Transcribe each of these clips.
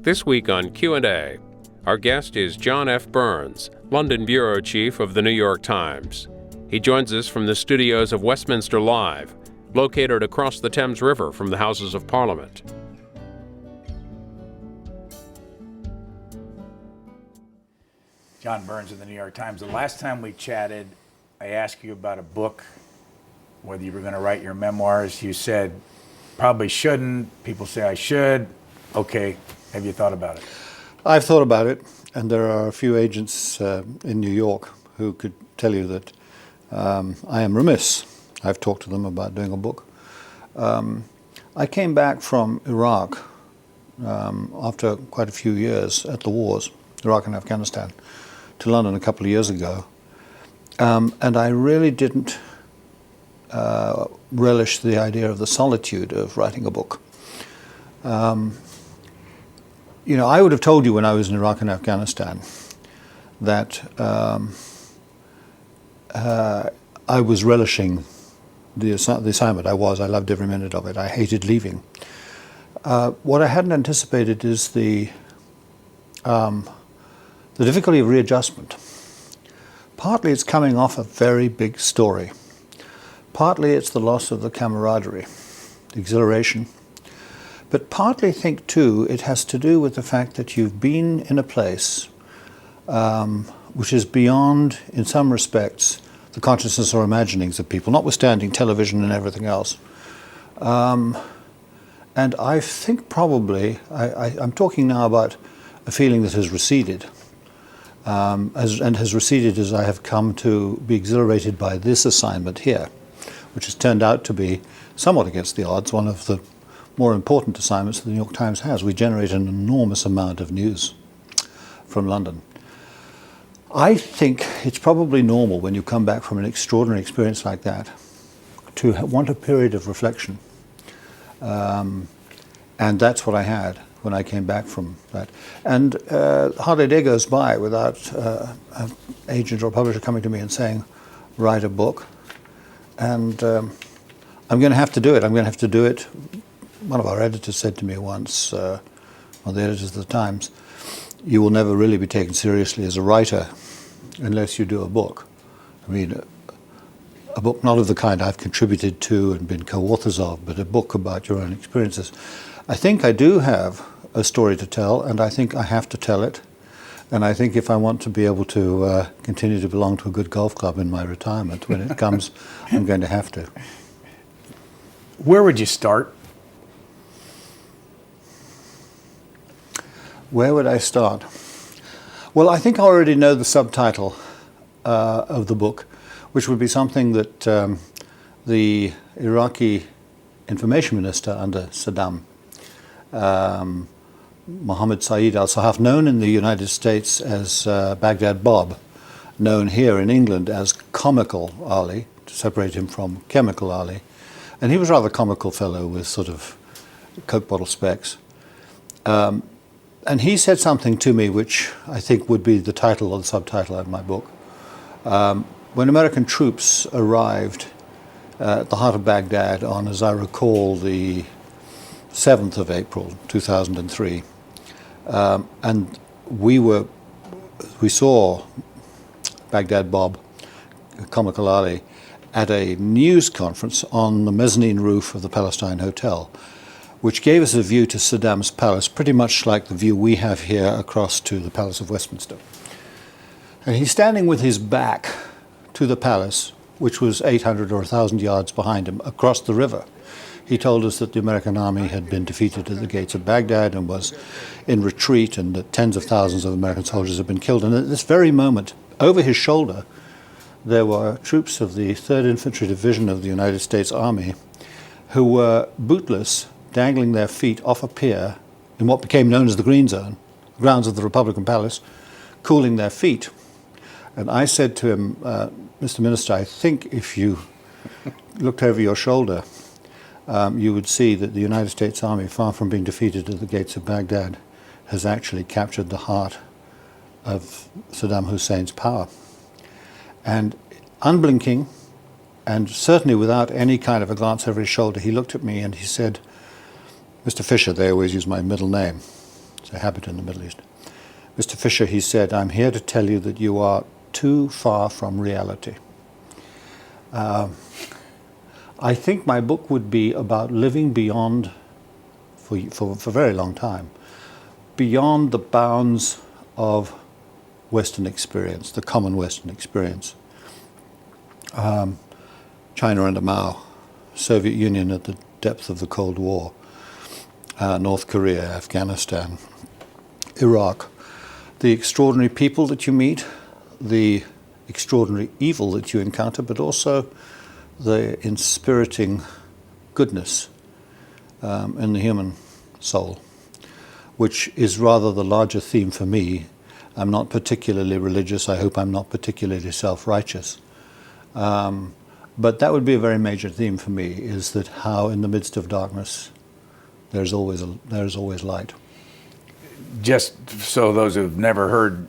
This week on Q&A, our guest is John F. Burns, London bureau chief of the New York Times. He joins us from the studios of Westminster Live, located across the Thames River from the Houses of Parliament. John Burns of the New York Times. The last time we chatted, I asked you about a book, whether you were going to write your memoirs. You said, probably shouldn't. People say I should. Okay. Have you thought about it? I've thought about it, and there are a few agents in New York who could tell you that I am remiss. I've talked to them about doing a book. I came back from Iraq after quite a few years at the wars, Iraq and Afghanistan, to London a couple of years ago. And I really didn't relish the idea of the solitude of writing a book. You know, I would have told you when I was in Iraq and Afghanistan that I was relishing the assignment. I loved every minute of it. I hated leaving. What I hadn't anticipated is the difficulty of readjustment. Partly it's coming off a very big story. Partly it's the loss of the camaraderie, the exhilaration. But partly I think too it has to do with the fact that you've been in a place which is beyond, in some respects, the consciousness or imaginings of people, notwithstanding television and everything else. And I think probably, I'm talking now about a feeling that has receded, and has receded as I have come to be exhilarated by this assignment here, which has turned out to be, somewhat against the odds, one of the more important assignments that the New York Times has. We generate an enormous amount of news from London. I think it's probably normal when you come back from an extraordinary experience like that to want a period of reflection. And that's what I had when I came back from that. And hardly a day goes by without an agent or a publisher coming to me and saying, write a book. And I'm going to have to do it. I'm going to have to do it. One of our editors said to me once, one of the editors of the Times, you will never really be taken seriously as a writer unless you do a book. I mean, a book not of the kind I've contributed to and been co-authors of, but a book about your own experiences. I think I do have a story to tell, and I think I have to tell it. And I think if I want to be able to continue to belong to a good golf club in my retirement, when it comes, I'm going to have to. Where would you start? Where would I start? Well, I think I already know the subtitle of the book, which would be something that the Iraqi information minister under Saddam, Mohammed Saeed al-Sahaf, known in the United States as Baghdad Bob, known here in England as Comical Ali, to separate him from Chemical Ali. And he was a rather comical fellow with sort of Coke bottle specs. And he said something to me which I think would be the title or the subtitle of my book. When American troops arrived at the heart of Baghdad on, as I recall, the 7th of April, 2003, and we saw Baghdad Bob, Comical Ali, at a news conference on the mezzanine roof of the Palestine Hotel, which gave us a view to Saddam's palace, pretty much like the view we have here across to the Palace of Westminster. And he's standing with his back to the palace, which was 800 or 1,000 yards behind him, across the river. He told us that the American army had been defeated at the gates of Baghdad and was in retreat, and that tens of thousands of American soldiers had been killed. And at this very moment, over his shoulder, there were troops of the 3rd Infantry Division of the United States Army who were bootless, dangling their feet off a pier in what became known as the Green Zone, the grounds of the Republican Palace, cooling their feet. And I said to him, Mr. Minister, I think if you looked over your shoulder, you would see that the United States Army, far from being defeated at the gates of Baghdad, has actually captured the heart of Saddam Hussein's power. And unblinking, and certainly without any kind of a glance over his shoulder, he looked at me and he said, Mr. Fisher, they always use my middle name, It's a habit in the Middle East. Mr. Fisher, he said, I'm here to tell you that you are too far from reality. I think my book would be about living beyond, for a very long time, beyond the bounds of Western experience, the common Western experience. China under Mao, Soviet Union at the depth of the Cold War, North Korea, Afghanistan, Iraq, the extraordinary people that you meet, the extraordinary evil that you encounter, but also the inspiriting goodness in the human soul, which is rather the larger theme for me. I'm not particularly religious. I hope I'm not particularly self-righteous. But that would be a very major theme for me, is that how in the midst of darkness there's always light. Just so those who've never heard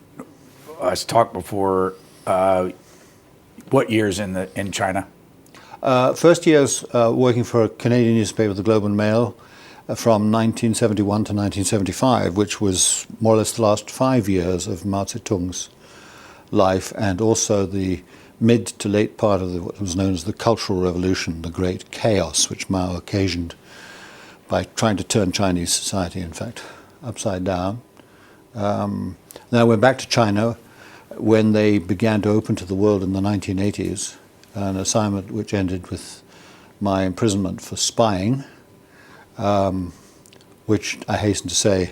us talk before, what years in China? First years working for a Canadian newspaper, the Globe and Mail, from 1971 to 1975, which was more or less the last 5 years of Mao Zedong's life, and also the mid to late part of what was known as the Cultural Revolution, the great chaos which Mao occasioned by trying to turn Chinese society, in fact, upside down. Then I went back to China when they began to open to the world in the 1980s, an assignment which ended with my imprisonment for spying, which I hasten to say,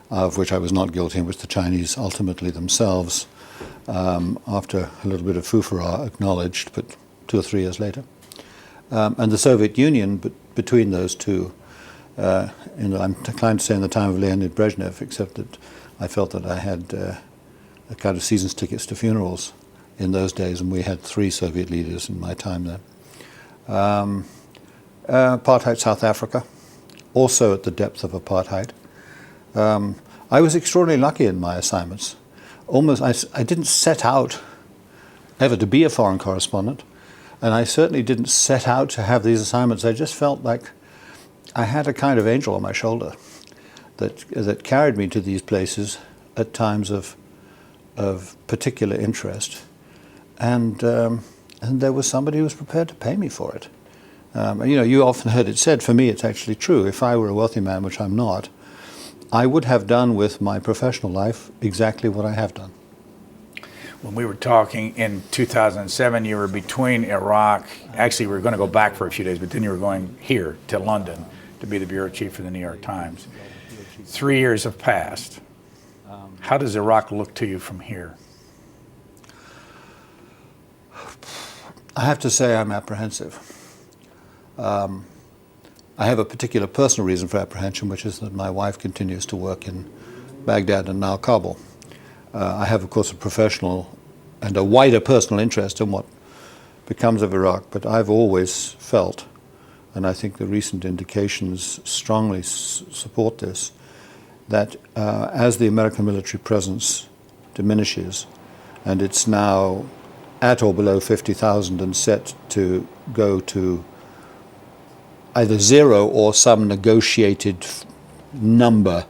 of which I was not guilty, and which the Chinese ultimately themselves, after a little bit of foofara, acknowledged, but 2 or 3 years later. And the Soviet Union, between those two, I'm inclined to say in the time of Leonid Brezhnev, except that I felt that I had a kind of season's tickets to funerals in those days, and we had 3 Soviet leaders in my time there. Apartheid South Africa, also at the depth of apartheid. I was extraordinarily lucky in my assignments. I didn't set out ever to be a foreign correspondent, and I certainly didn't set out to have these assignments. I just felt like I had a kind of angel on my shoulder that carried me to these places at times of particular interest, and there was somebody who was prepared to pay me for it. You often heard it said, for me it's actually true, if I were a wealthy man, which I'm not, I would have done with my professional life exactly what I have done. When we were talking in 2007, you were between Iraq. Actually, we were going to go back for a few days, but then you were going here to London to be the bureau chief for the New York Times. 3 years have passed. How does Iraq look to you from here? I have to say I'm apprehensive. I have a particular personal reason for apprehension, which is that my wife continues to work in Baghdad and now Kabul. I have, of course, a professional and a wider personal interest in what becomes of Iraq, but I've always felt, and I think the recent indications strongly support this, that as the American military presence diminishes, and it's now at or below 50,000 and set to go to either 0 or some negotiated number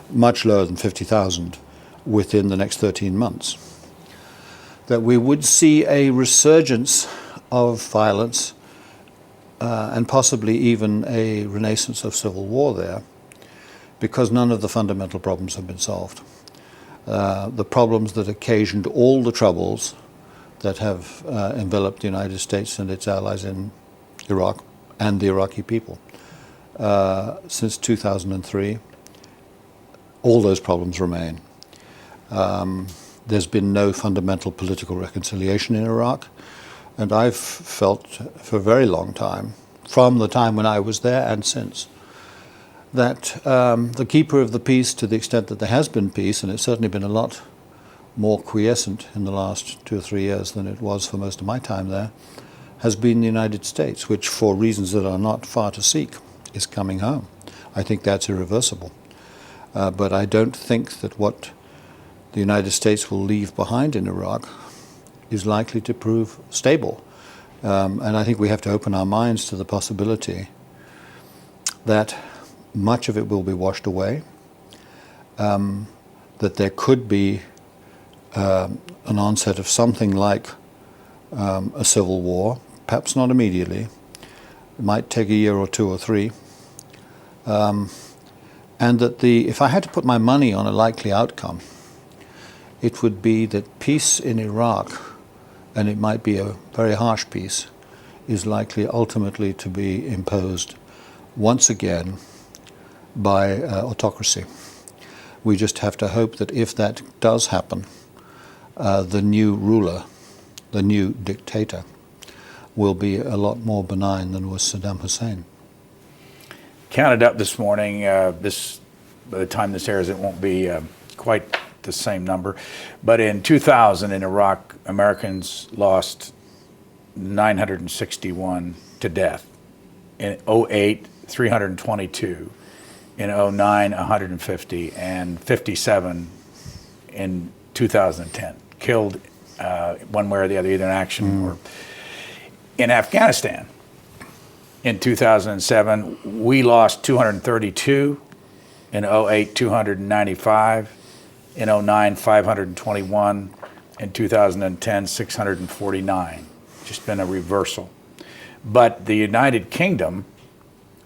much lower than 50,000 within the next 13 months, that we would see a resurgence of violence and possibly even a renaissance of civil war there, because none of the fundamental problems have been solved. The problems that occasioned all the troubles that have enveloped the United States and its allies in Iraq and the Iraqi people since 2003, all those problems remain. There's been no fundamental political reconciliation in Iraq, and I've felt for a very long time, from the time when I was there and since, that the keeper of the peace, to the extent that there has been peace, and it's certainly been a lot more quiescent in the last 2 or 3 years than it was for most of my time there, has been the United States, which, for reasons that are not far to seek, is coming home. I think that's irreversible. But I don't think that what the United States will leave behind in Iraq is likely to prove stable. And I think we have to open our minds to the possibility that much of it will be washed away, that there could be an onset of something like a civil war, perhaps not immediately. It might take a year or two or three. And that if I had to put my money on a likely outcome, it would be that peace in Iraq, and it might be a very harsh peace, is likely ultimately to be imposed once again by autocracy. We just have to hope that if that does happen, the new ruler, the new dictator, will be a lot more benign than was Saddam Hussein. Counted up this morning. By the time this airs, it won't be quite the same number. But in 2000 in Iraq, Americans lost 961 to death. In 2008, 322. In 2009, 150, and 57 in 2010. Killed one way or the other, either in action or in Afghanistan. In 2007, we lost 232. In 2008, 295. In 2009, 521. In 2010, 649. Just been a reversal. But the United Kingdom,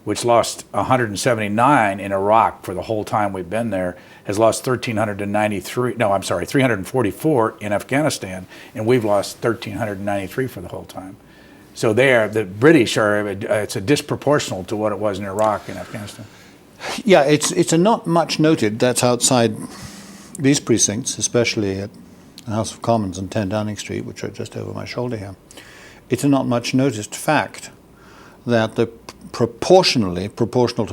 which lost 179 in Iraq for the whole time we've been there, has lost 344 in Afghanistan, and we've lost 1,393 for the whole time. So the British are, it's a disproportional to what it was in Iraq and Afghanistan. Yeah, it's a not much noted, that's outside these precincts, especially at the House of Commons and 10 Downing Street, which are just over my shoulder here. It's a not much noticed fact that proportional to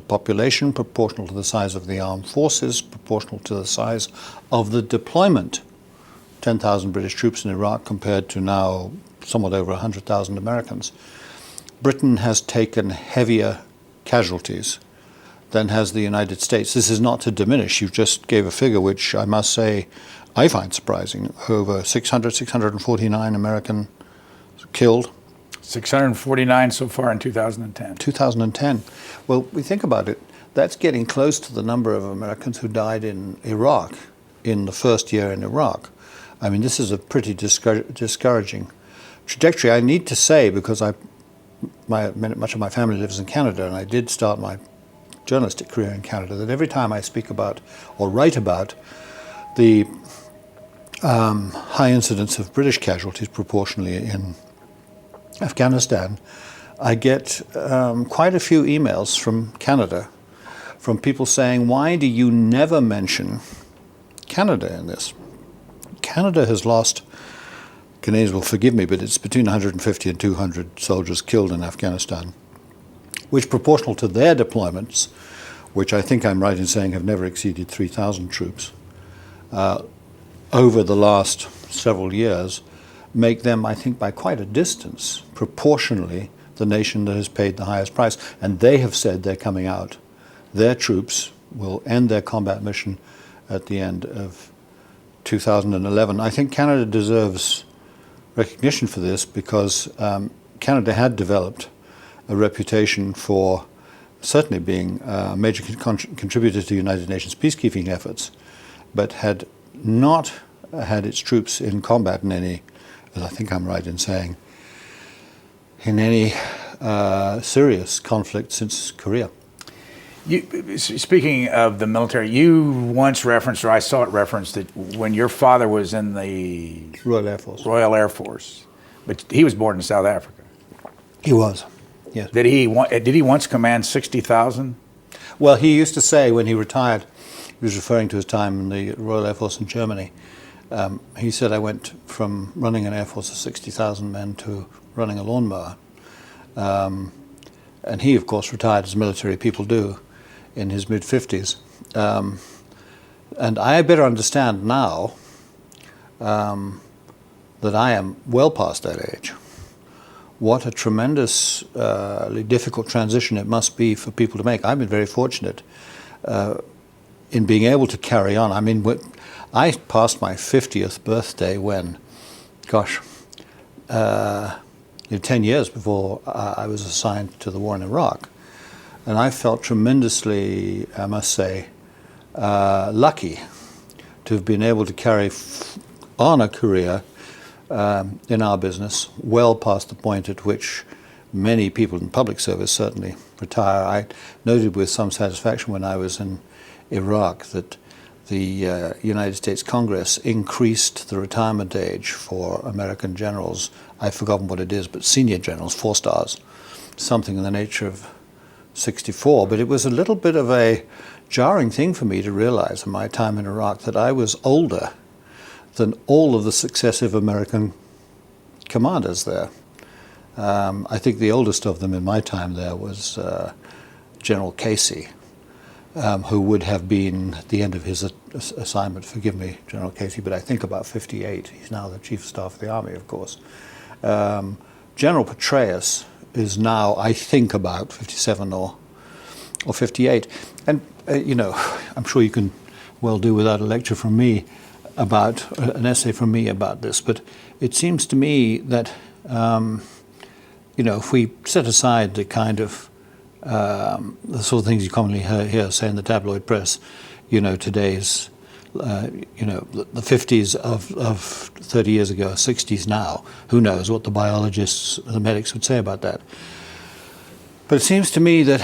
population, proportional to the size of the armed forces, proportional to the size of the deployment, 10,000 British troops in Iraq compared to now somewhat over 100,000 Americans, Britain has taken heavier casualties than has the United States. This is not to diminish. You just gave a figure which I must say I find surprising. Over 649 American killed. 649 so far in 2010. 2010. Well, we think about it. That's getting close to the number of Americans who died in Iraq in the first year in Iraq. I mean, this is a pretty discouraging trajectory. I need to say, because much of my family lives in Canada, and I did start my journalistic career in Canada, that every time I speak about or write about the high incidence of British casualties proportionally in Afghanistan, I get quite a few emails from Canada, from people saying, why do you never mention Canada in this? Canada has lost, Canadians will forgive me, but it's between 150 and 200 soldiers killed in Afghanistan, which proportional to their deployments, which I think I'm right in saying have never exceeded 3,000 troops, over the last several years, make them, I think, by quite a distance, proportionally, the nation that has paid the highest price. And they have said they're coming out. Their troops will end their combat mission at the end of 2011. I think Canada deserves recognition for this because Canada had developed a reputation for certainly being a major contributor to the United Nations peacekeeping efforts, but had not had its troops in combat in any, as I think I'm right in saying, in any serious conflict since Korea. Speaking of the military, you once referenced, or I saw it referenced, that when your father was in the Royal Air Force, but he was born in South Africa. He was, yes. Did he once command 60,000? Well, he used to say when he retired, he was referring to his time in the Royal Air Force in Germany. He said, I went from running an Air Force of 60,000 men to running a lawnmower. And he, of course, retired as military people do in his mid-50s. And I better understand now that I am well past that age, what a tremendously difficult transition it must be for people to make. I've been very fortunate in being able to carry on. I mean, I passed my 50th birthday when, 10 years before I was assigned to the war in Iraq. And I felt tremendously, I must say, lucky to have been able to carry on a career in our business well past the point at which many people in public service certainly retire. I noted with some satisfaction when I was in Iraq that the United States Congress increased the retirement age for American generals. I've forgotten what it is, but senior generals, 4 stars, something in the nature of 64. But it was a little bit of a jarring thing for me to realize in my time in Iraq that I was older than all of the successive American commanders there. I think the oldest of them in my time there was General Casey, who would have been at the end of his assignment, forgive me, General Casey, but I think about 58. He's now the Chief of Staff of the Army, of course. General Petraeus is now, I think, about 57 or 58. And, I'm sure you can well do without a lecture from me about, an essay from me about this, but it seems to me that, if we set aside the kind of the sort of things you commonly hear say in the tabloid press, today's, the 50s of 30 years ago, 60s now. Who knows what the biologists, the medics would say about that. But it seems to me that,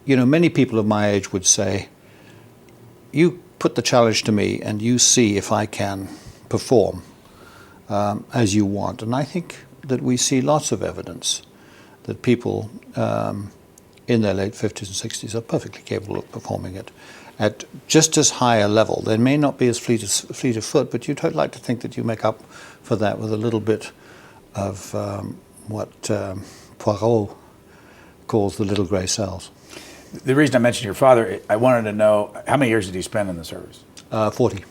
many people of my age would say, you put the challenge to me and you see if I can perform as you want. And I think that we see lots of evidence that people in their late 50s and 60s are perfectly capable of performing it at just as high a level. They may not be as fleet of foot, but you'd like to think that you make up for that with a little bit of what Poirot calls the little grey cells. The reason I mentioned your father, I wanted to know, how many years did he spend in the service? 40.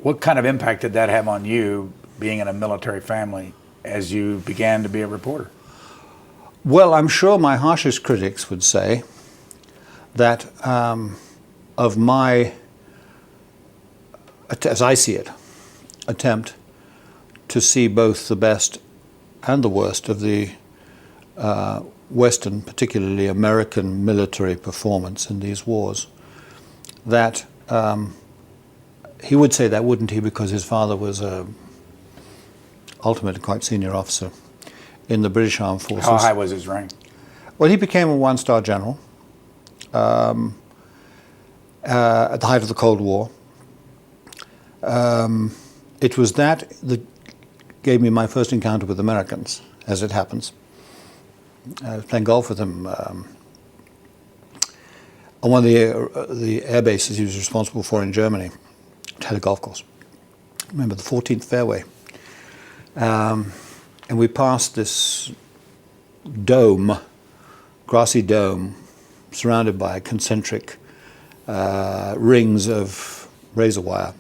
What kind of impact did that have on you, being in a military family, as you began to be a reporter? Well, I'm sure my harshest critics would say that of my, as I see it, attempt to see both the best and the worst of the Western, particularly American military performance in these wars, that he would say that, wouldn't he, because his father was a ultimate quite senior officer in the British Armed Forces. How high was his rank? Well, he became a 1-star general at the height of the Cold War. It was that gave me my first encounter with Americans, as it happens. I was playing golf with him on one of the air bases he was responsible for in Germany. It had a golf course. I remember the 14th fairway. And we passed this dome, grassy dome, surrounded by concentric rings of razor wire,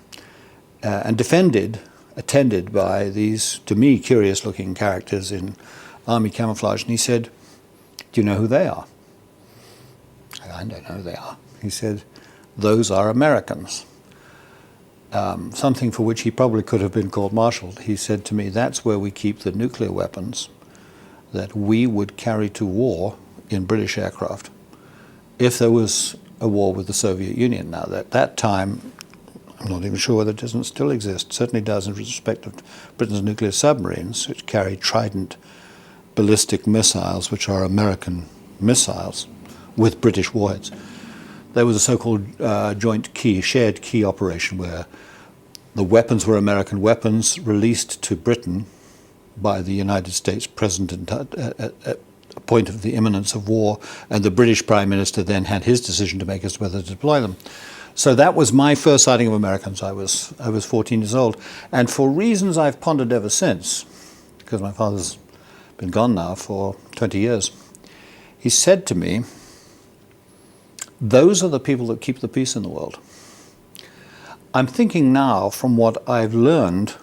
and attended by these, to me, curious-looking characters in army camouflage. And he said, "Do you know who they are?" I don't know who they are. He said, "Those are Americans." Something for which he probably could have been court-martialed. He said to me, "That's where we keep the nuclear weapons that we would carry to war in British aircraft if there was a war with the Soviet Union." Now, at that time, I'm not even sure whether it doesn't still exist. It certainly does in respect of Britain's nuclear submarines, which carry Trident ballistic missiles, which are American missiles with British warheads. There was a so-called joint key, shared key operation where the weapons were American weapons released to Britain by the United States President at a point of the imminence of war, and the British Prime Minister then had his decision to make as to whether to deploy them. So that was my first sighting of Americans. I was 14 years old. And for reasons I've pondered ever since, because my father's been gone now for 20 years, he said to me, "Those are the people that keep the peace in the world." I'm thinking now, from what I've learned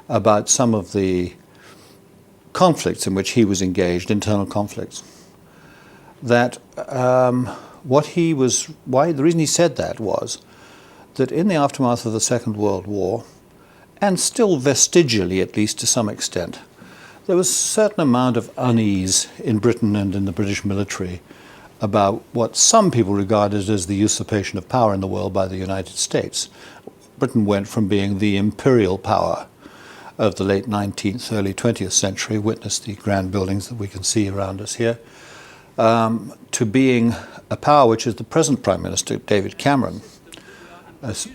about some of the conflicts in which he was engaged, internal conflicts, that the reason he said that was that in the aftermath of the Second World War, and still vestigially, at least to some extent, there was a certain amount of unease in Britain and in the British military about what some people regarded as the usurpation of power in the world by the United States. Britain went from being the imperial power of the late 19th, early 20th century, witness the grand buildings that we can see around us here, to being a power which is the present Prime Minister, David Cameron,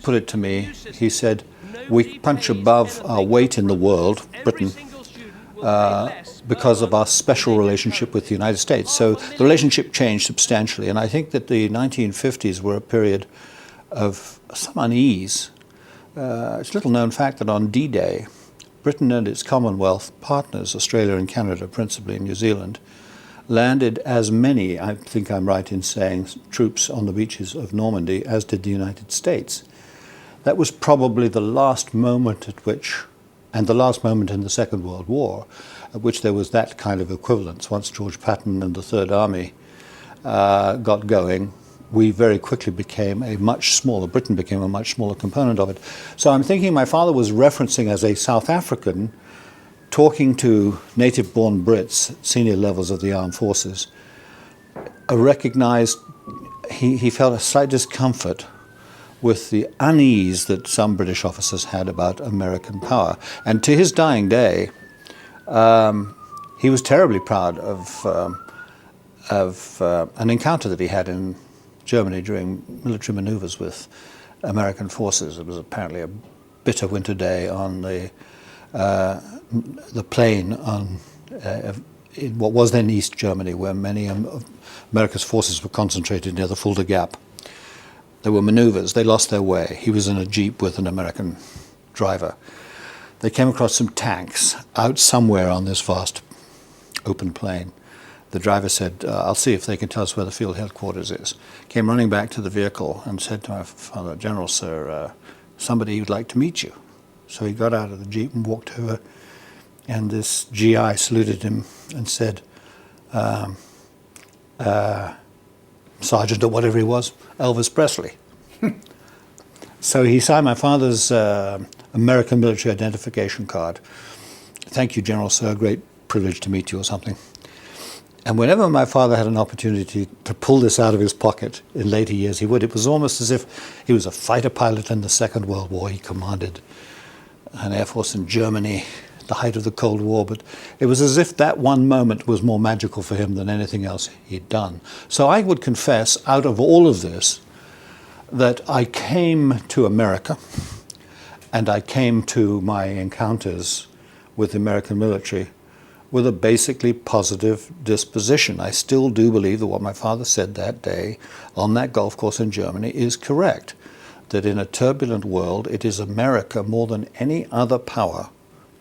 put it to me. He said, we punch above our weight in the world, Britain, because of our special relationship with the United States. So the relationship changed substantially, and I think that the 1950s were a period of some unease. It's a little known fact that on D-Day, Britain and its Commonwealth partners, Australia and Canada, principally New Zealand, landed as many, I think I'm right in saying, troops on the beaches of Normandy as did the United States. That was probably the last moment at which, and the last moment in the Second World War, at which there was that kind of equivalence. Once George Patton and the Third Army got going, we very quickly became a much smaller, Britain became a much smaller component of it. So I'm thinking my father was referencing, as a South African, talking to native-born Brits at senior levels of the armed forces, recognized he felt a slight discomfort with the unease that some British officers had about American power. And to his dying day, he was terribly proud of an encounter that he had in Germany during military maneuvers with American forces. It was apparently a bitter winter day on the plain in what was then East Germany, where many of America's forces were concentrated near the Fulda Gap. There were maneuvers. They lost their way. He was in a jeep with an American driver. They came across some tanks out somewhere on this vast open plain. The driver said, I'll see if they can tell us where the field headquarters is. Came running back to the vehicle and said to my father, General, sir, somebody would like to meet you. So he got out of the jeep and walked over, and this GI saluted him and said, Sergeant or whatever he was, Elvis Presley. So he signed my father's American military identification card. Thank you, General, sir, great privilege to meet you, or something. And whenever my father had an opportunity to pull this out of his pocket in later years, he would. It was almost as if he was a fighter pilot in the Second World War. He commanded an air force in Germany at the height of the Cold War, but it was as if that one moment was more magical for him than anything else he'd done. So I would confess, out of all of this, that I came to America and I came to my encounters with the American military with a basically positive disposition. I still do believe that what my father said that day on that golf course in Germany is correct, that in a turbulent world, it is America more than any other power,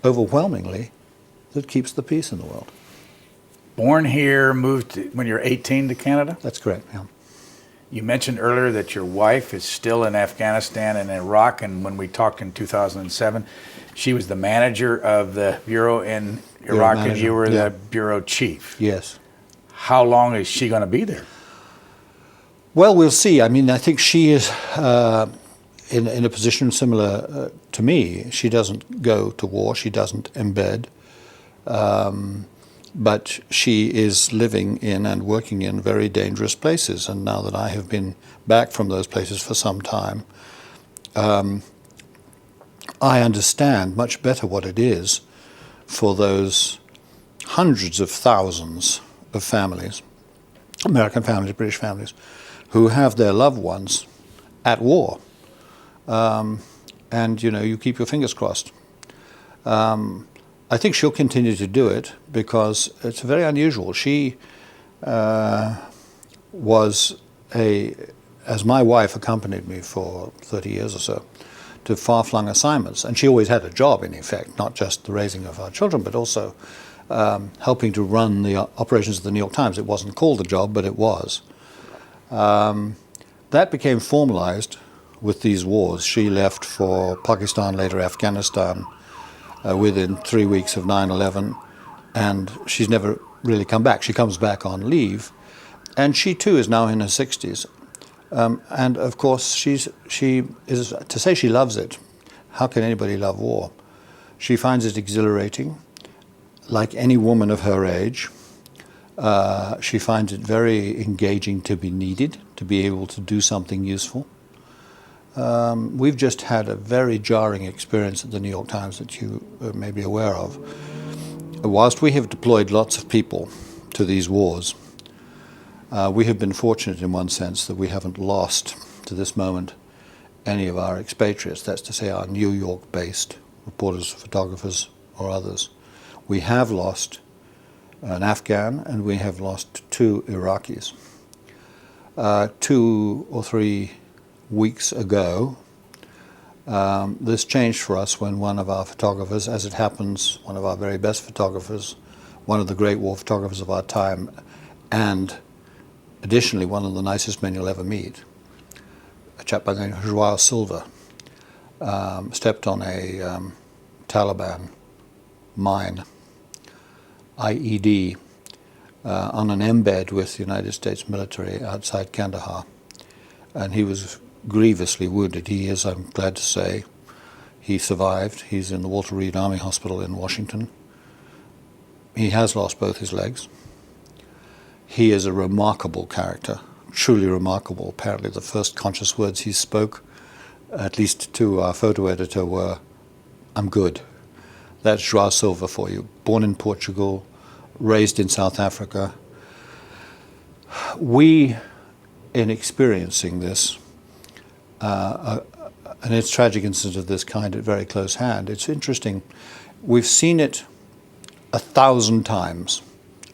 overwhelmingly, that keeps the peace in the world. Born here, moved when you were 18 to Canada? That's correct, yeah. You mentioned earlier that your wife is still in Afghanistan and Iraq, and when we talked in 2007, she was the manager of the bureau in Iraq, and you were the bureau chief. Yes. How long is she going to be there? Well, we'll see. I mean, I think she is in a position similar to me. She doesn't go to war. She doesn't embed. But she is living in and working in very dangerous places. And now that I have been back from those places for some time, I understand much better what it is for those hundreds of thousands of families, American families, British families, who have their loved ones at war. And, you know, you keep your fingers crossed. I think she'll continue to do it because it's very unusual. She was as my wife accompanied me for 30 years or so, to far-flung assignments. And she always had a job, in effect, not just the raising of our children, but also helping to run the operations of the New York Times. It wasn't called a job, but it was. That became formalized with these wars. She left for Pakistan, later Afghanistan, within 3 weeks of 9/11, and she's never really come back. She comes back on leave, and she too is now in her 60s. And of course, she is, to say she loves it, how can anybody love war? She finds it exhilarating, like any woman of her age. She finds it very engaging to be needed, to be able to do something useful. We've just had a very jarring experience at the New York Times that you may be aware of. Whilst we have deployed lots of people to these wars, we have been fortunate in one sense that we haven't lost, to this moment, any of our expatriates, that's to say our New York-based reporters, photographers, or others. We have lost an Afghan, and we have lost 2 Iraqis. 2 or 3 weeks ago, this changed for us when one of our photographers, as it happens, one of our very best photographers, one of the great war photographers of our time, and additionally one of the nicest men you'll ever meet, a chap by the name of Joao Silva, stepped on a Taliban mine, IED, on an embed with the United States military outside Kandahar. And he was grievously wounded. He is, I'm glad to say, he survived. He's in the Walter Reed Army Hospital in Washington. He has lost both his legs. He is a remarkable character, truly remarkable. Apparently the first conscious words he spoke, at least to our photo editor, were, "I'm good." That's Joao Silva for you. Born in Portugal, raised in South Africa. We, in experiencing this, and it's tragic incident of this kind at very close hand, it's interesting. We've seen it 1,000 times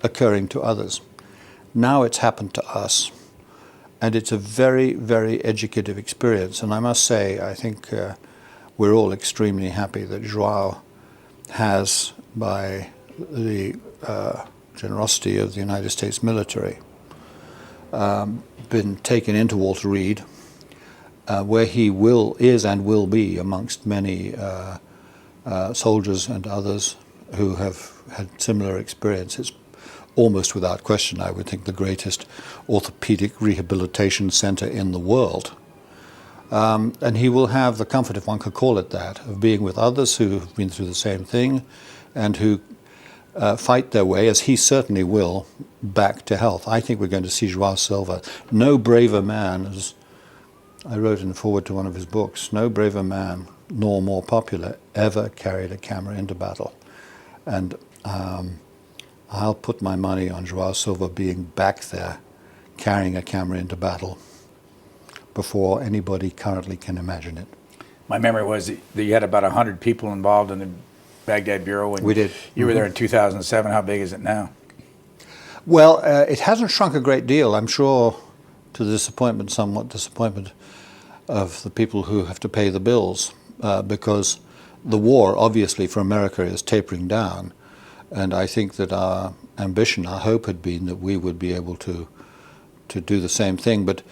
occurring to others. Now it's happened to us. And it's a very, very educative experience. And I must say, I think we're all extremely happy that Joao has, by the generosity of the United States military, been taken into Walter Reed, where he is and will be amongst many soldiers and others who have had similar experiences. Almost without question, I would think, the greatest orthopedic rehabilitation center in the world. And he will have the comfort, if one could call it that, of being with others who have been through the same thing and who fight their way, as he certainly will, back to health. I think we're going to see Joao Silva. No braver man, as I wrote in the foreword to one of his books, no braver man, nor more popular, ever carried a camera into battle. And I'll put my money on Joao Silva being back there, carrying a camera into battle, before anybody currently can imagine it. My memory was that you had about 100 people involved in the Baghdad Bureau. When we did. You were there in 2007. How big is it now? Well, it hasn't shrunk a great deal. I'm sure to the disappointment, somewhat disappointment, of the people who have to pay the bills, because the war, obviously, for America is tapering down. And I think that our ambition, our hope had been that we would be able to do the same thing. But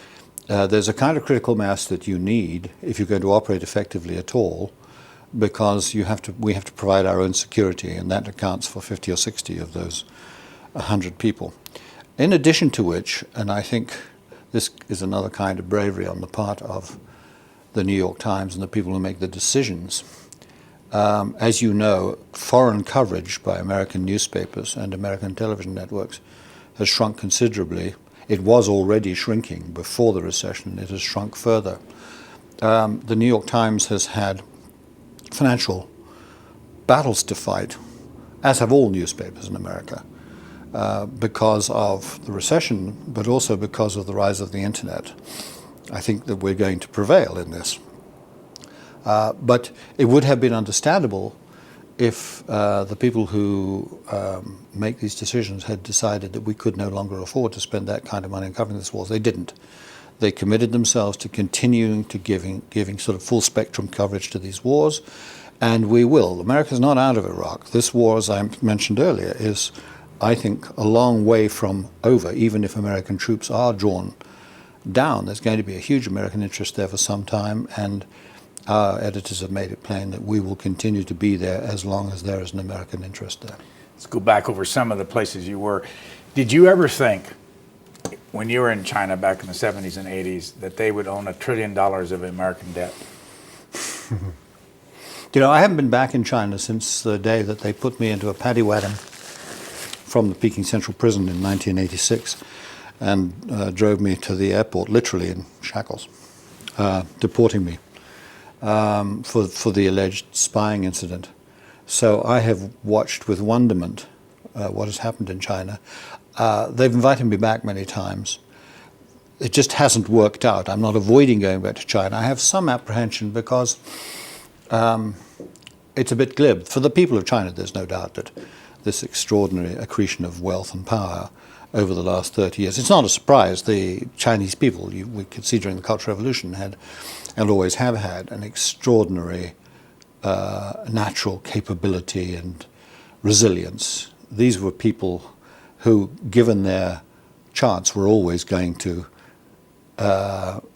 there's a kind of critical mass that you need if you're going to operate effectively at all, because we have to provide our own security, and that accounts for 50 or 60 of those 100 people. In addition to which, and I think this is another kind of bravery on the part of the New York Times and the people who make the decisions. As you know, foreign coverage by American newspapers and American television networks has shrunk considerably. It was already shrinking before the recession. It has shrunk further. The New York Times has had financial battles to fight, as have all newspapers in America, because of the recession, but also because of the rise of the internet. I think that we're going to prevail in this. But it would have been understandable if the people who make these decisions had decided that we could no longer afford to spend that kind of money on covering this war. They didn't. They committed themselves to continuing to giving sort of full spectrum coverage to these wars, and we will. America's not out of Iraq. This war, as I mentioned earlier, is, I think, a long way from over, even if American troops are drawn down. There's going to be a huge American interest there for some time, and our editors have made it plain that we will continue to be there as long as there is an American interest there. Let's go back over some of the places you were. Did you ever think, when you were in China back in the 70s and 80s, that they would own $1 trillion of American debt? You know, I haven't been back in China since the day that they put me into a paddy wagon from the Peking Central Prison in 1986 and drove me to the airport, literally in shackles, deporting me for the alleged spying incident. So I have watched with wonderment what has happened in China. They've invited me back many times. It just hasn't worked out. I'm not avoiding going back to China. I have some apprehension because it's a bit glib. For the people of China, there's no doubt that this extraordinary accretion of wealth and power over the last 30 years. It's not a surprise. The Chinese people, we could see during the Cultural Revolution, had and always have had an extraordinary natural capability and resilience. These were people who, given their chance, were always going to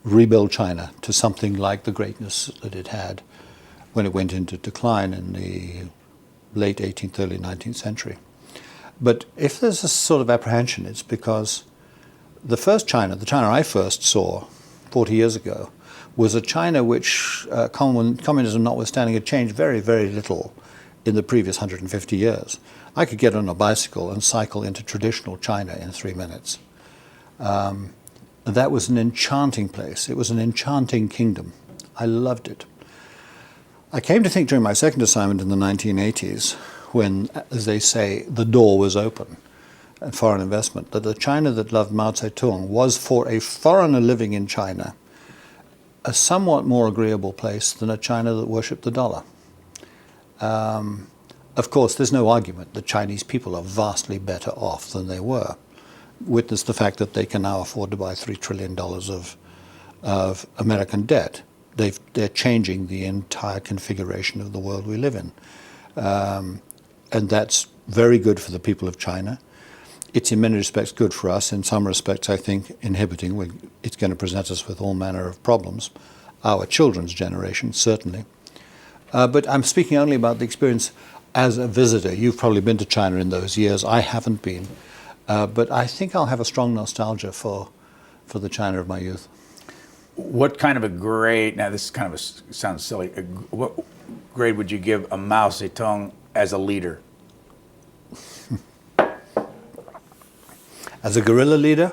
rebuild China to something like the greatness that it had when it went into decline in the late 18th, early 19th century. But if there's a sort of apprehension, it's because the first China, the China I first saw 40 years ago, was a China which, communism notwithstanding, had changed very, very little in the previous 150 years. I could get on a bicycle and cycle into traditional China in 3 minutes. That was an enchanting place. It was an enchanting kingdom. I loved it. I came to think during my second assignment in the 1980s, when, as they say, the door was open and foreign investment, that the China that loved Mao Zedong was, for a foreigner living in China, a somewhat more agreeable place than a China that worshipped the dollar. Of course, there's no argument that Chinese people are vastly better off than they were. Witness the fact that they can now afford to buy $3 trillion of American debt. They're changing the entire configuration of the world we live in. And that's very good for the people of China. It's in many respects good for us. In some respects, I think, inhibiting. It's going to present us with all manner of problems. Our children's generation, certainly. But I'm speaking only about the experience as a visitor. You've probably been to China in those years. I haven't been. But I think I'll have a strong nostalgia for the China of my youth. What kind of a grade, now this kind of sounds silly, what grade would you give a Mao Zedong as a leader? As a guerrilla leader?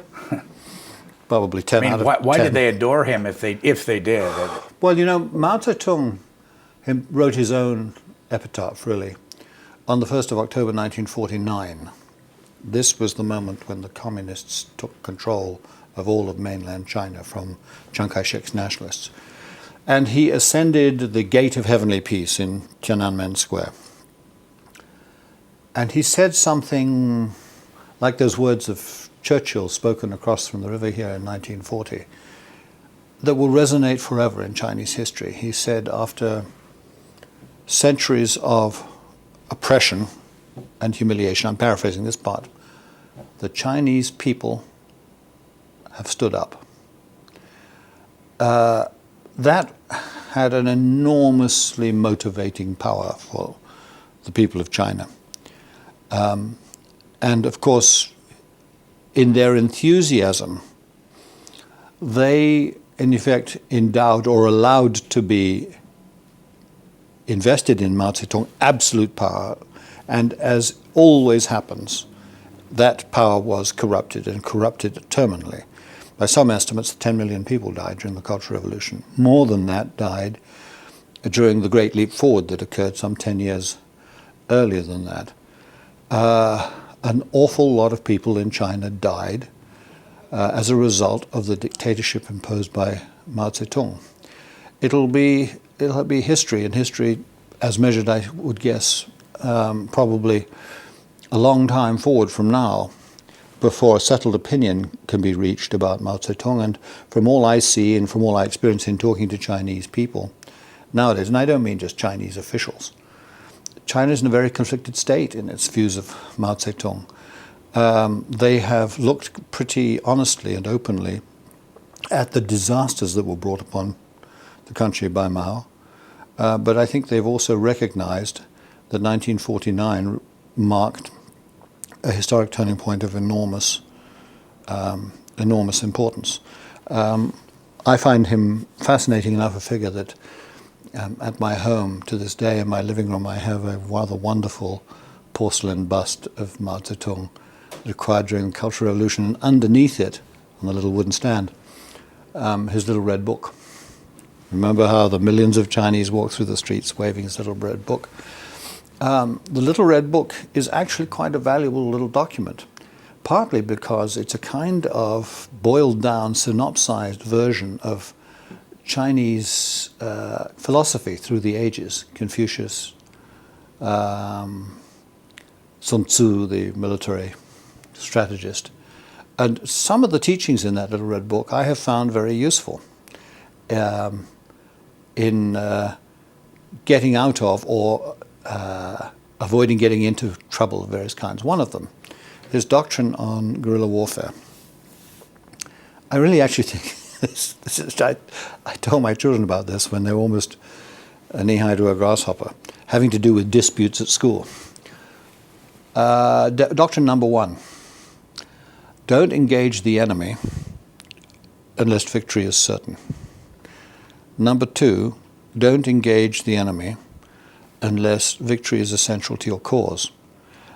Probably 10 out of 10. Why did they adore him if they did? Well, you know, Mao Zedong wrote his own epitaph, really, on the 1st of October 1949. This was the moment when the communists took control of all of mainland China from Chiang Kai-shek's nationalists. And he ascended the Gate of Heavenly Peace in Tiananmen Square. And he said something like those words of Churchill spoken across from the river here in 1940 that will resonate forever in Chinese history. He said, after centuries of oppression and humiliation, I'm paraphrasing this part, the Chinese people have stood up. That had an enormously motivating power for the people of China. And of course, in their enthusiasm, they, in effect, endowed or allowed to be invested in Mao Zedong absolute power. And as always happens, that power was corrupted, and corrupted terminally. By some estimates, 10 million people died during the Cultural Revolution. More than that died during the Great Leap Forward that occurred some 10 years earlier than that. An awful lot of people in China died as a result of the dictatorship imposed by Mao Zedong. It'll be history, and history, as measured, I would guess, probably a long time forward from now, before a settled opinion can be reached about Mao Zedong. And from all I see and from all I experience in talking to Chinese people nowadays, and I don't mean just Chinese officials, China is in a very conflicted state in its views of Mao Zedong. They have looked pretty honestly and openly at the disasters that were brought upon the country by Mao, but I think they've also recognized that 1949 marked a historic turning point of enormous importance. I find him fascinating enough a figure that at my home to this day, in my living room, I have a rather wonderful porcelain bust of Mao Zedong acquired during the Cultural Revolution, and underneath it, on the little wooden stand, his little red book. Remember how the millions of Chinese walked through the streets waving his little red book? The little red book is actually quite a valuable little document, partly because it's a kind of boiled down, synopsized version of Chinese philosophy through the ages. Confucius, Sun Tzu, the military strategist. And some of the teachings in that little red book I have found very useful in getting out of or avoiding getting into trouble of various kinds. One of them, his doctrine on guerrilla warfare. I really actually think I told my children about this when they were almost knee-high to a grasshopper, having to do with disputes at school. Doctrine number one, don't engage the enemy unless victory is certain. Number two, don't engage the enemy unless victory is essential to your cause.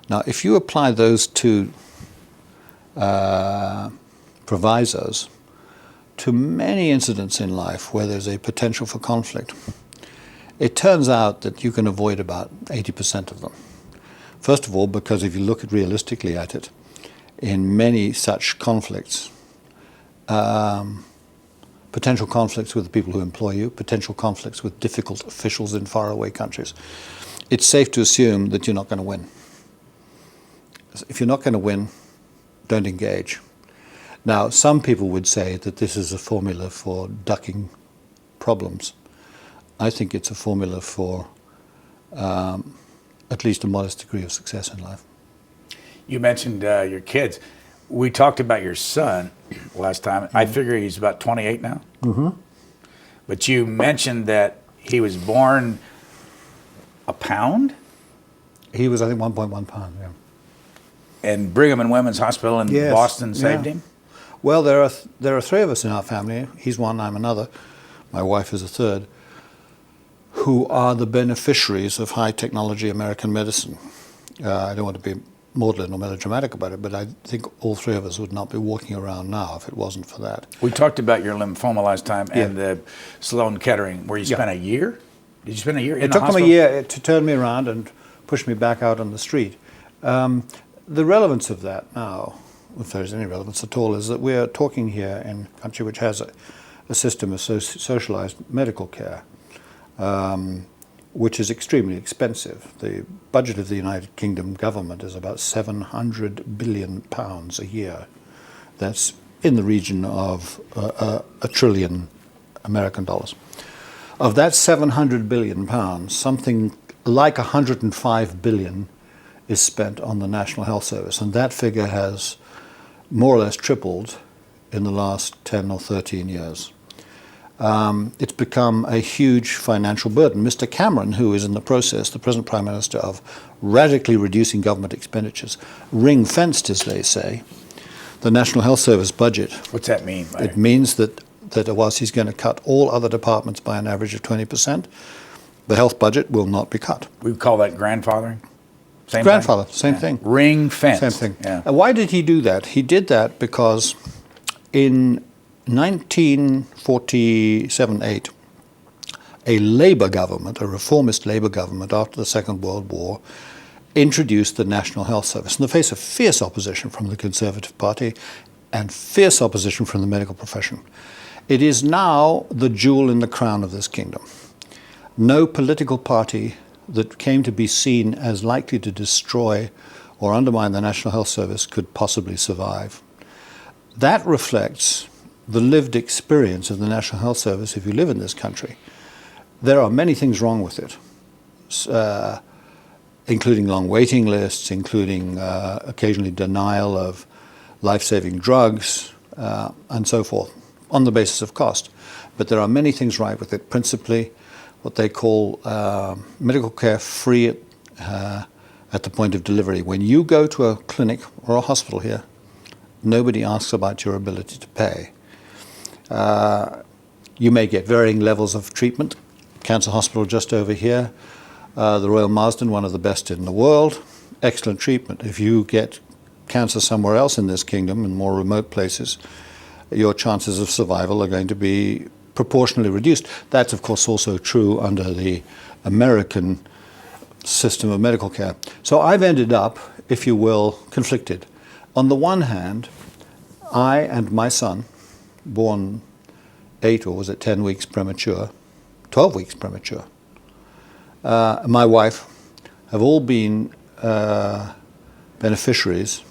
Now, if you apply those two provisos to many incidents in life where there's a potential for conflict, it turns out that you can avoid about 80% of them. First of all, because if you look realistically at it, in many such conflicts, potential conflicts with the people who employ you, potential conflicts with difficult officials in faraway countries, it's safe to assume that you're not going to win. If you're not going to win, don't engage. Now, some people would say that this is a formula for ducking problems. I think it's a formula for at least a modest degree of success in life. You mentioned your kids. We talked about your son last time. I figure he's about 28 now. Mm-hmm. But you mentioned that he was born a pound? He was, I think, 1.1 pound, yeah. And Brigham and Women's Hospital in Yes, Boston saved yeah. him? Well, there are three of us in our family. He's one, I'm another. My wife is a third, who are the beneficiaries of high technology American medicine. I don't want to be maudlin or melodramatic about it, but I think all three of us would not be walking around now if it wasn't for that. We talked about your lymphoma last time and the Sloan Kettering, where you Yeah. spent a year? Did you spend a year in It the took hospital? them a year to turn me around and push me back out on the street. The relevance of that now, if there is any relevance at all, is that we're talking here in a country which has a system of socialized medical care, which is extremely expensive. The budget of the United Kingdom government is about £700 billion a year. That's in the region of $1 trillion American dollars. Of that £700 billion, something like 105 billion is spent on the National Health Service, and that figure has more or less tripled in the last 10 or 13 years. It's become a huge financial burden. Mr. Cameron, who is in the process, the present Prime Minister, of radically reducing government expenditures, ring-fenced, as they say, the National Health Service budget. What's that mean? It means that whilst he's going to cut all other departments by an average of 20%, the health budget will not be cut. We call that grandfathering? Same Grandfather, thing? same thing. Ring fence. Same thing. Yeah. And why did he do that? He did that because in 1947-8, a Labour government, a reformist Labour government after the Second World War, introduced the National Health Service in the face of fierce opposition from the Conservative Party and fierce opposition from the medical profession. It is now the jewel in the crown of this kingdom. No political party that came to be seen as likely to destroy or undermine the National Health Service could possibly survive. That reflects the lived experience of the National Health Service if you live in this country. There are many things wrong with it, including long waiting lists, including occasionally denial of life-saving drugs, and so forth, on the basis of cost. But there are many things right with it, principally what they call medical care free at the point of delivery. When you go to a clinic or a hospital here, nobody asks about your ability to pay. You may get varying levels of treatment. Cancer Hospital just over here, the Royal Marsden, one of the best in the world, excellent treatment. If you get cancer somewhere else in this kingdom, in more remote places, your chances of survival are going to be proportionally reduced. That's, of course, also true under the American system of medical care. So I've ended up, if you will, conflicted. On the one hand, I and my son, born 8 or was it 10 weeks premature, 12 weeks premature, my wife, have all been beneficiaries.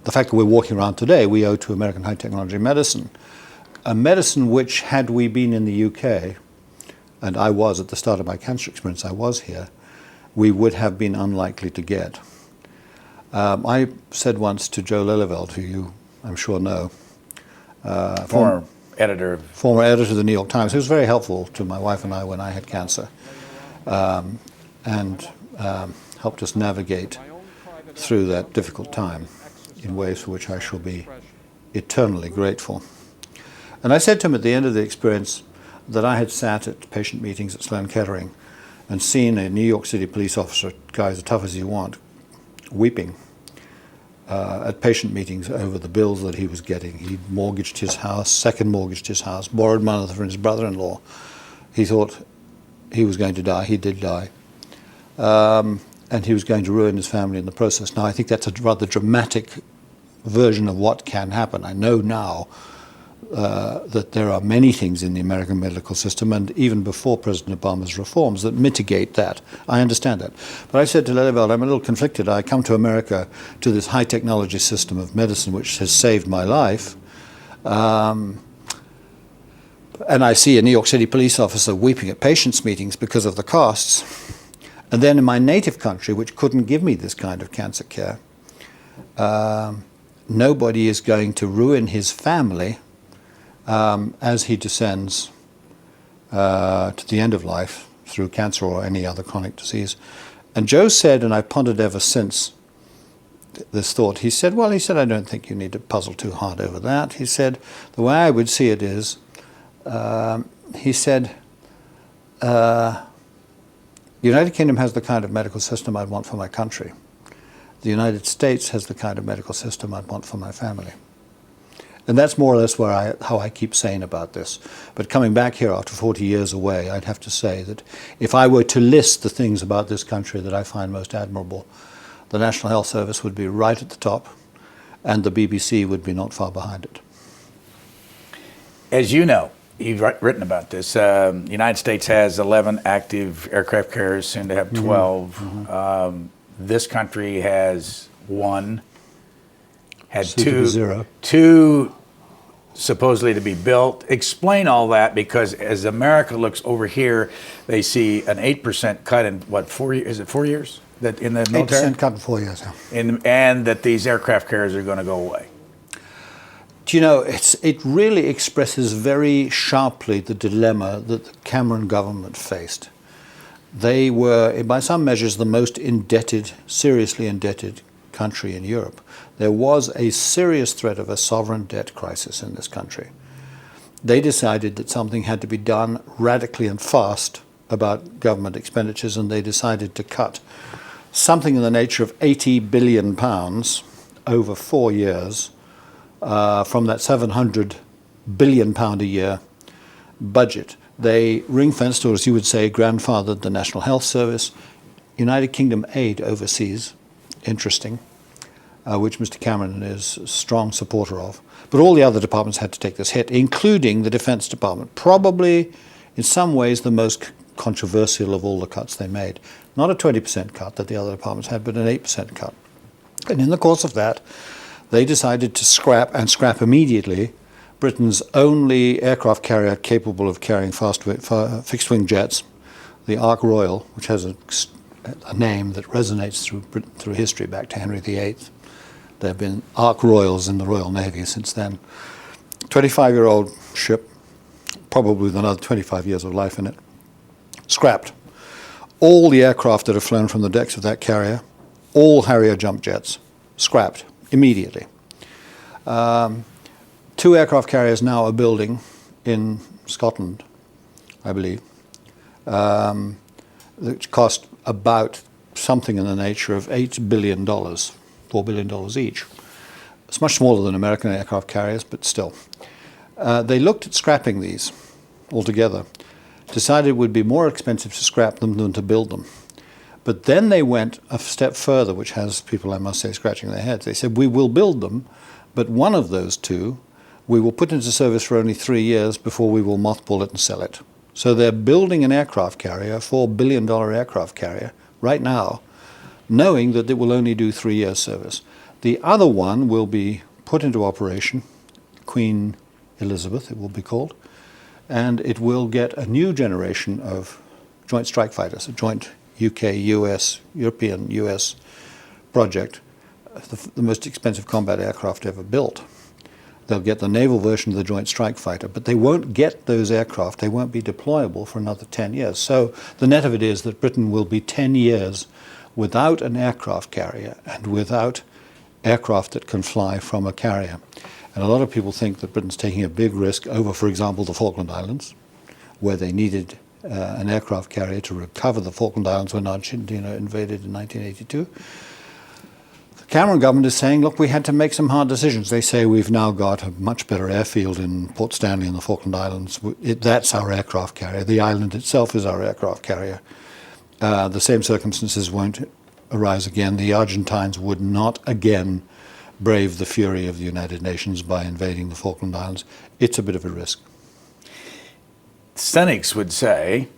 The fact that we're walking around today, we owe to American high technology medicine. A medicine which, had we been in the UK, and I was at the start of my cancer experience, I was here, we would have been unlikely to get. I said once to Joe Lilliveld, who you, I'm sure, know, Former editor of the New York Times, who was very helpful to my wife and I when I had cancer, and helped us navigate through that difficult time in ways for which I shall be eternally grateful. And I said to him at the end of the experience that I had sat at patient meetings at Sloan Kettering and seen a New York City police officer, guy as tough as you want, weeping at patient meetings over the bills that he was getting. He mortgaged his house, second mortgaged his house, borrowed money from his brother-in-law. He thought he was going to die. He did die. And he was going to ruin his family in the process. Now, I think that's a rather dramatic version of what can happen. I know now that there are many things in the American medical system, and even before President Obama's reforms, that mitigate that. I understand that. But I said to Lilliveld, I'm a little conflicted. I come to America to this high technology system of medicine which has saved my life, and I see a New York City police officer weeping at patients' meetings because of the costs. And then in my native country, which couldn't give me this kind of cancer care, nobody is going to ruin his family as he descends to the end of life through cancer or any other chronic disease. And Joe said, and I pondered ever since this thought, he said, I don't think you need to puzzle too hard over that. He said, the way I would see it is, he said, the United Kingdom has the kind of medical system I'd want for my country. The United States has the kind of medical system I'd want for my family. And that's more or less how I keep saying about this. But coming back here after 40 years away, I'd have to say that if I were to list the things about this country that I find most admirable, the National Health Service would be right at the top, and the BBC would be not far behind it. As you know, you've written about this. The United States has 11 active aircraft carriers, soon to have 12. Mm-hmm. This country has 1. Had two supposedly to be built. Explain all that, because as America looks over here, they see an 8% cut in what, 4 years? Is it 4 years that in the military? 8% cut in 4 years. Yeah. And that these aircraft carriers are going to go away. Do you know, it really expresses very sharply the dilemma that the Cameron government faced. They were, by some measures, the most indebted, seriously indebted country in Europe. There was a serious threat of a sovereign debt crisis in this country. They decided that something had to be done radically and fast about government expenditures, and they decided to cut something in the nature of £80 billion over 4 years from that £700 billion a year budget. They ring-fenced, or as you would say, grandfathered the National Health Service, United Kingdom aid overseas, interesting, which Mr. Cameron is a strong supporter of. But all the other departments had to take this hit, including the Defense Department, probably in some ways the most controversial of all the cuts they made. Not a 20% cut that the other departments had, but an 8% cut. And in the course of that, they decided to scrap, and scrap immediately, Britain's only aircraft carrier capable of carrying fixed-wing jets, the Ark Royal, which has a name that resonates through history back to Henry VIII. There have been Ark Royals in the Royal Navy since then. 25-year-old ship, probably with another 25 years of life in it, scrapped. All the aircraft that have flown from the decks of that carrier, all Harrier jump jets, scrapped immediately. 2 aircraft carriers now are building in Scotland, I believe, which cost about something in the nature of $8 billion, $4 billion each. It's much smaller than American aircraft carriers, but still. They looked at scrapping these altogether, decided it would be more expensive to scrap them than to build them. But then they went a step further, which has people, I must say, scratching their heads. They said, we will build them, but one of those two we will put into service for only 3 years before we will mothball it and sell it. So they're building an aircraft carrier, a $4 billion aircraft carrier, right now, knowing that it will only do 3 years service. The other one will be put into operation, Queen Elizabeth it will be called, and it will get a new generation of joint strike fighters, a joint UK-US, European-US project, the most expensive combat aircraft ever built. They'll get the naval version of the Joint Strike Fighter, but they won't get those aircraft. They won't be deployable for another 10 years. So the net of it is that Britain will be 10 years without an aircraft carrier and without aircraft that can fly from a carrier. And a lot of people think that Britain's taking a big risk over, for example, the Falkland Islands, where they needed an aircraft carrier to recover the Falkland Islands when Argentina invaded in 1982. The Cameron government is saying, look, we had to make some hard decisions. They say we've now got a much better airfield in Port Stanley in the Falkland Islands. That's our aircraft carrier. The island itself is our aircraft carrier. The same circumstances won't arise again. The Argentines would not again brave the fury of the United Nations by invading the Falkland Islands. It's a bit of a risk. Cynics would say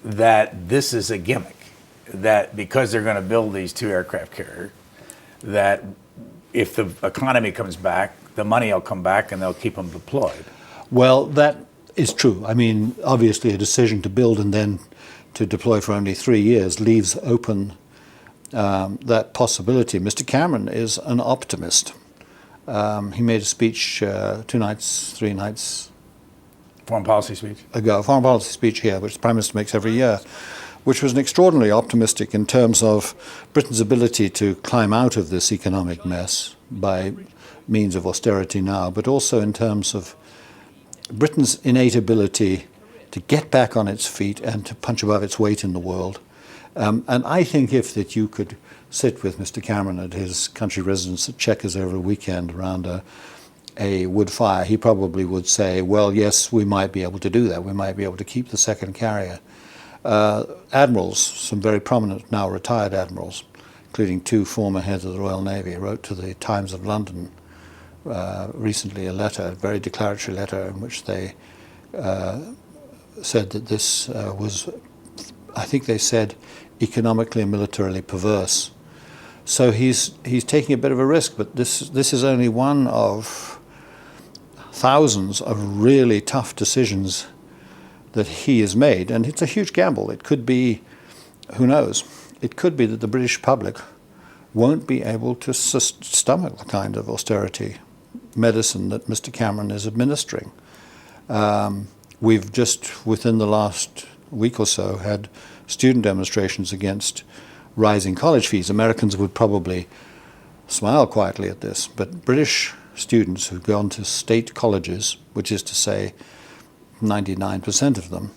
that this is a gimmick, that because they're going to build these two aircraft carriers, that if the economy comes back, the money will come back and they'll keep them deployed. Well, that is true. I mean, obviously a decision to build and then to deploy for only 3 years leaves open that possibility. Mr. Cameron is an optimist. He made a speech 3 nights Foreign policy speech? ago, a foreign policy speech here, which the Prime Minister makes every year, which was an extraordinarily optimistic in terms of Britain's ability to climb out of this economic mess by means of austerity now, but also in terms of Britain's innate ability to get back on its feet and to punch above its weight in the world. And I think if that you could sit with Mr. Cameron at his country residence at Chequers over a weekend around a wood fire, he probably would say, well, yes, we might be able to do that. We might be able to keep the second carrier. Admirals, some very prominent, now retired admirals, including 2 former heads of the Royal Navy, wrote to the Times of London recently a letter, a very declaratory letter, in which they said that this was, I think they said, economically and militarily perverse. So he's taking a bit of a risk, but this is only one of thousands of really tough decisions that he has made, and it's a huge gamble. It could be, who knows, it could be that the British public won't be able to stomach the kind of austerity medicine that Mr. Cameron is administering. We've just, within the last week or so, had student demonstrations against rising college fees. Americans would probably smile quietly at this, but British students who've gone to state colleges, which is to say 99% of them,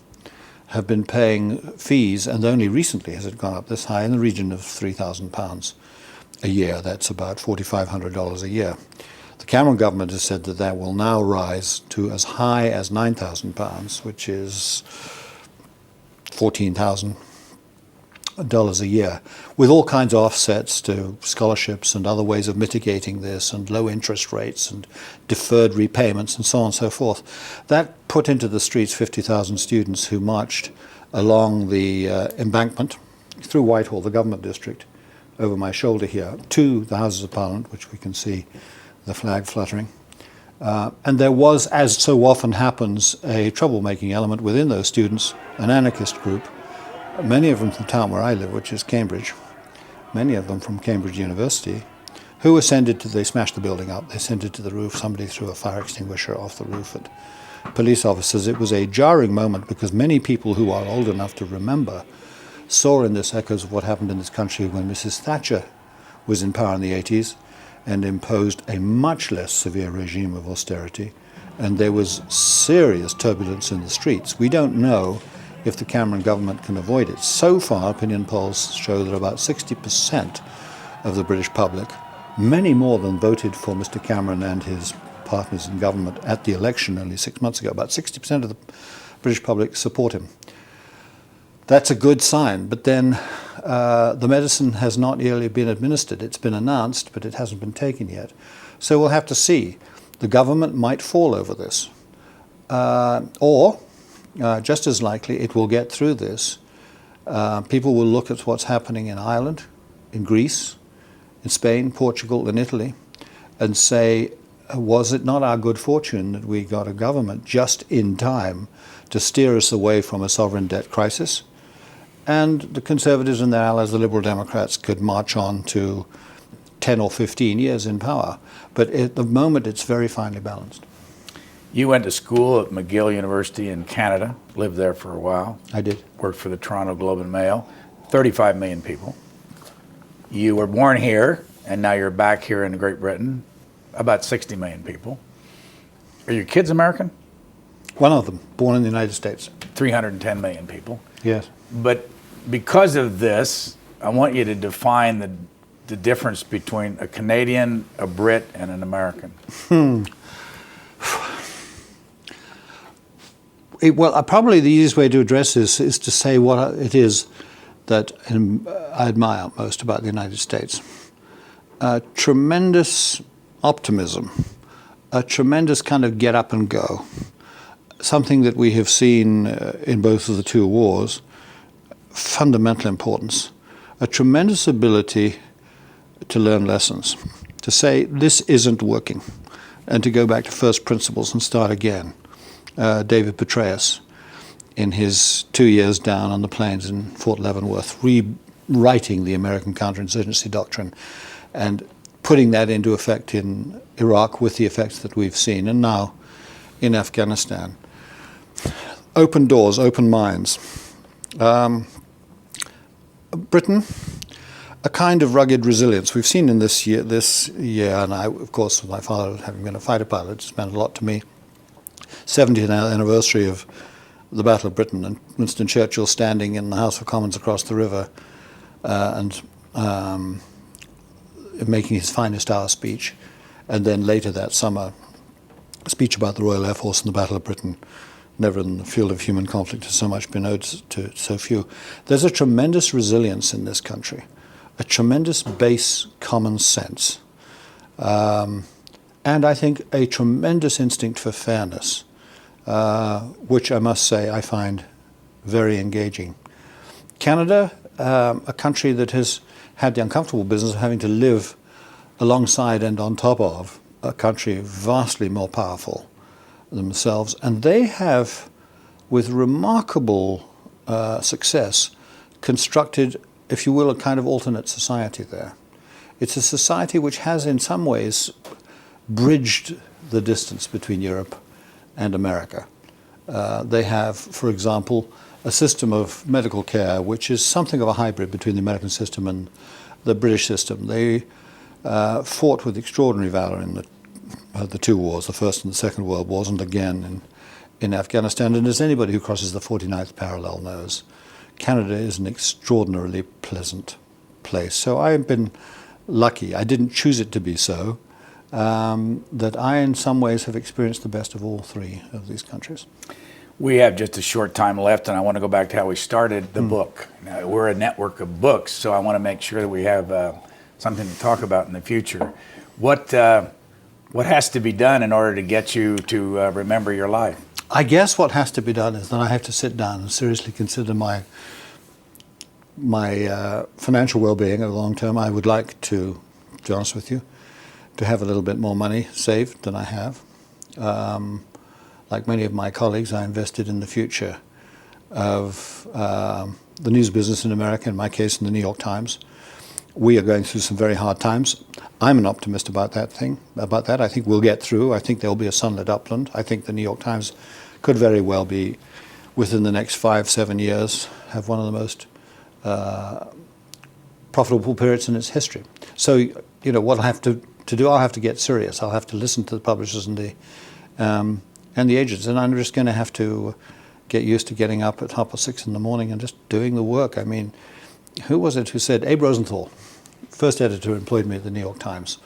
have been paying fees, and only recently has it gone up this high, in the region of £3,000 a year. That's about $4,500 a year. The Cameron government has said that that will now rise to as high as £9,000, which is $14,000 a year, with all kinds of offsets to scholarships and other ways of mitigating this, and low interest rates and deferred repayments and so on and so forth. That put into the streets 50,000 students who marched along the embankment through Whitehall, the government district, over my shoulder here, to the Houses of Parliament, which we can see the flag fluttering. And there was, as so often happens, a troublemaking element within those students, an anarchist group, many of them from the town where I live, which is Cambridge, many of them from Cambridge University, who they smashed the building up, they sent it to the roof, somebody threw a fire extinguisher off the roof at police officers. It was a jarring moment because many people who are old enough to remember saw in this echoes of what happened in this country when Mrs. Thatcher was in power in the 80s and imposed a much less severe regime of austerity, and there was serious turbulence in the streets. We don't know if the Cameron government can avoid it. So far, opinion polls show that about 60% of the British public, many more than voted for Mr. Cameron and his partners in government at the election only 6 months ago, about 60% of the British public support him. That's a good sign, but then the medicine has not yet been administered. It's been announced, but it hasn't been taken yet. So we'll have to see. The government might fall over this. Or, just as likely, it will get through this. People will look at what's happening in Ireland, in Greece, in Spain, Portugal, and Italy, and say, was it not our good fortune that we got a government just in time to steer us away from a sovereign debt crisis? And the Conservatives and their allies, the Liberal Democrats, could march on to 10 or 15 years in power. But at the moment, it's very finely balanced. You went to school at McGill University in Canada, lived there for a while. I did. Worked for the Toronto Globe and Mail, 35 million people. You were born here, and now you're back here in Great Britain, about 60 million people. Are your kids American? One of them, born in the United States. 310 million people. Yes. But because of this, I want you to define the difference between a Canadian, a Brit, and an American. Well, probably the easiest way to address this is to say what it is that I admire most about the United States. Tremendous optimism, a tremendous kind of get up and go, something that we have seen in both of the two wars, fundamental importance, a tremendous ability to learn lessons, to say this isn't working, and to go back to first principles and start again. David Petraeus, in his 2 years down on the plains in Fort Leavenworth, rewriting the American counterinsurgency doctrine and putting that into effect in Iraq with the effects that we've seen, and now in Afghanistan. Open doors, open minds. Britain, a kind of rugged resilience. We've seen in this year, and I, of course, my father, having been a fighter pilot, it's meant a lot to me. 70th anniversary of the Battle of Britain, and Winston Churchill standing in the House of Commons across the river and making his finest hour speech, and then later that summer, a speech about the Royal Air Force and the Battle of Britain. Never in the field of human conflict has so much been owed to so few. There's a tremendous resilience in this country, a tremendous base common sense, and I think a tremendous instinct for fairness, which I must say I find very engaging. Canada, a country that has had the uncomfortable business of having to live alongside and on top of a country vastly more powerful themselves, and they have, with remarkable success, constructed, if you will, a kind of alternate society there. It's a society which has in some ways bridged the distance between Europe and America. They have, for example, a system of medical care which is something of a hybrid between the American system and the British system. They fought with extraordinary valor in the two wars, the First and the Second World Wars, and again in Afghanistan. And as anybody who crosses the 49th parallel knows, Canada is an extraordinarily pleasant place. So I have been lucky. I didn't choose it to be so, that I in some ways have experienced the best of all three of these countries. We have just a short time left, and I want to go back to how we started the book. Now, we're a network of books, so I want to make sure that we have something to talk about in the future. What has to be done in order to get you to remember your life? I guess what has to be done is that I have to sit down and seriously consider my financial well-being over the long term. I would like to be honest with you, to have a little bit more money saved than I have. Like many of my colleagues, I invested in the future of the news business in America, in my case in the New York Times. We are going through some very hard times. I'm an optimist about that. I think we'll get through. I think there will be a sunlit upland. I think the New York Times could very well be, within the next 5-7 years, have one of the most profitable periods in its history. So, you know, what I'll have to do, I'll have to get serious. I'll have to listen to the publishers and the agents, and I'm just going to have to get used to getting up at 6:30 in the morning and just doing the work. I mean, who was it who said, Abe Rosenthal, first editor who employed me at the New York Times,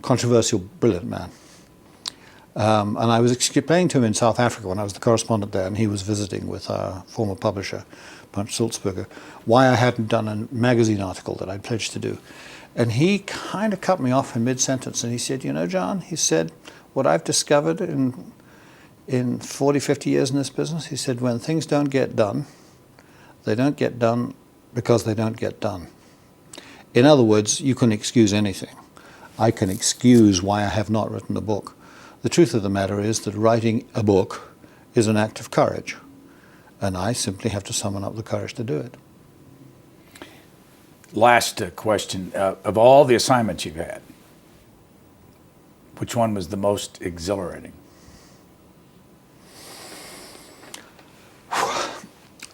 controversial, brilliant man. And I was explaining to him in South Africa when I was the correspondent there, and he was visiting with our former publisher, Bunch Sulzberger, why I hadn't done a magazine article that I'd pledged to do. And he kind of cut me off in mid-sentence, and he said, you know, John, he said, what I've discovered in 40, 50 years in this business, he said, when things don't get done, they don't get done because they don't get done. In other words, you can excuse anything. I can excuse why I have not written a book. The truth of the matter is that writing a book is an act of courage, and I simply have to summon up the courage to do it. Last question. Of all the assignments you've had, which one was the most exhilarating?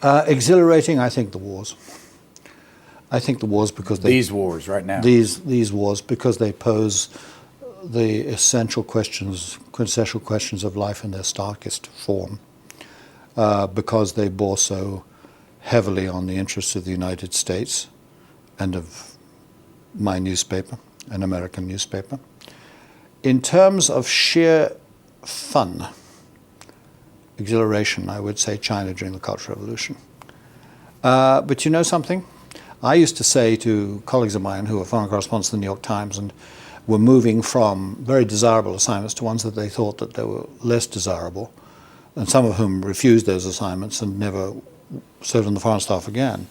Exhilarating, I think the wars. I think the wars because they... These wars right now. These wars because they pose the essential questions, quintessential questions of life in their starkest form, because they bore so heavily on the interests of the United States and of my newspaper, an American newspaper. In terms of sheer fun, exhilaration, I would say China during the Cultural Revolution. But you know something? I used to say to colleagues of mine who were foreign correspondents in the New York Times and were moving from very desirable assignments to ones that they thought that they were less desirable, and some of whom refused those assignments and never served on the foreign staff again.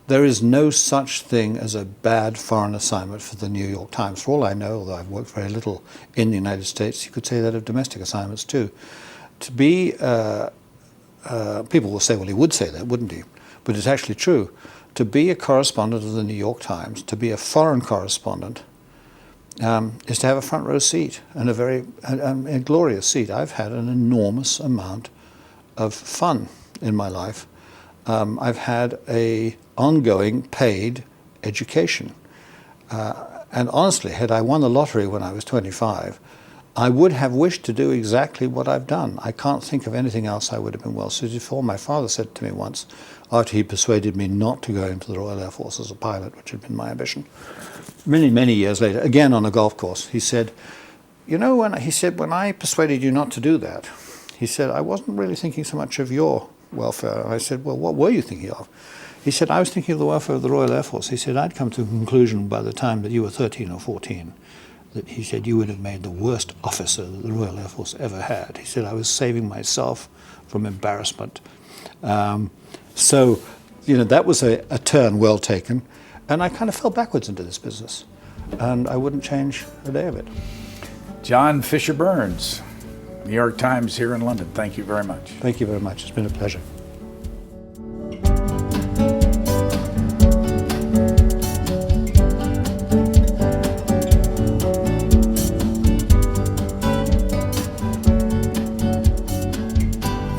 There is no such thing as a bad foreign assignment for the New York Times. For all I know, although I've worked very little in the United States, you could say that of domestic assignments too. To be, people will say, well, he would say that, wouldn't he? But it's actually true. To be a correspondent of the New York Times, to be a foreign correspondent, is to have a front row seat, and a glorious seat. I've had an enormous amount of fun in my life. I've had a ongoing paid education. And honestly, had I won the lottery when I was 25, I would have wished to do exactly what I've done. I can't think of anything else I would have been well suited for. My father said to me once, after he persuaded me not to go into the Royal Air Force as a pilot, which had been my ambition, many, many years later, again on a golf course, he said, you know, when I persuaded you not to do that, he said, I wasn't really thinking so much of your welfare. I said, well, what were you thinking of? He said, I was thinking of the welfare of the Royal Air Force. He said, I'd come to a conclusion by the time that you were 13 or 14 that he said you would have made the worst officer that the Royal Air Force ever had. He said, I was saving myself from embarrassment. So, you know, that was a turn well taken. And I kind of fell backwards into this business. And I wouldn't change a day of it. John Fisher Burns, New York Times here in London. Thank you very much. Thank you very much. It's been a pleasure.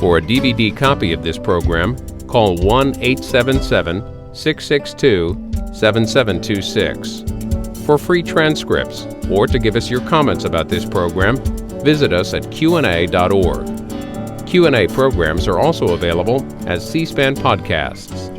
For a DVD copy of this program, call 1-877-662-7726. For free transcripts or to give us your comments about this program, visit us at qna.org. Q&A programs are also available as C-SPAN podcasts.